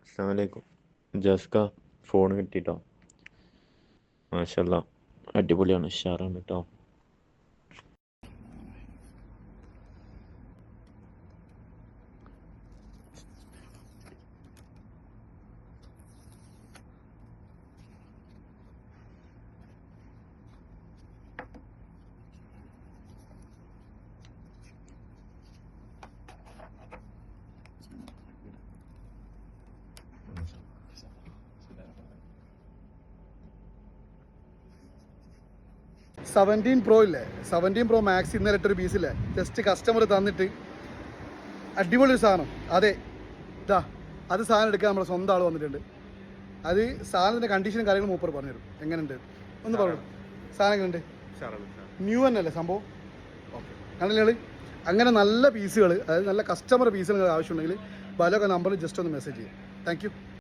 അസ്സലാമലൈക്കും. ജസ്ക ഫോൺ കിട്ടിട്ടോ. മാഷല്ല, അടിപൊളിയാണ്, ഉഷാറാണ് കേട്ടോ. 17 Pro ഇല്ലേ, 17 Pro Max ഇന്നലെ ഇട്ടൊരു പീസില്ലേ, ജസ്റ്റ് കസ്റ്റമർ തന്നിട്ട് അടിപൊളി ഒരു സാധനം. അതെ, ഇതാ അത് സാധനം എടുക്കാൻ നമ്മുടെ സ്വന്തം ആൾ വന്നിട്ടുണ്ട്. അത് സാധനത്തിൻ്റെ കണ്ടീഷനും കാര്യങ്ങളും മൂപ്പർ പറഞ്ഞുതരും. എങ്ങനെയുണ്ട് ഒന്ന് പറഞ്ഞു. സാധനം എങ്ങനെയുണ്ട്? ന്യൂ തന്നെയല്ലേ സംഭവം? ഓക്കെ, കണ്ടില്ലേ? അങ്ങനെ നല്ല പീസുകൾ, അതായത് നല്ല കസ്റ്റമർ പീസുകൾ ആവശ്യമുണ്ടെങ്കിൽ ബലോക്കെ നമ്പറിൽ ജസ്റ്റ് ഒന്ന് മെസ്സേജ് ചെയ്യും. Thank you.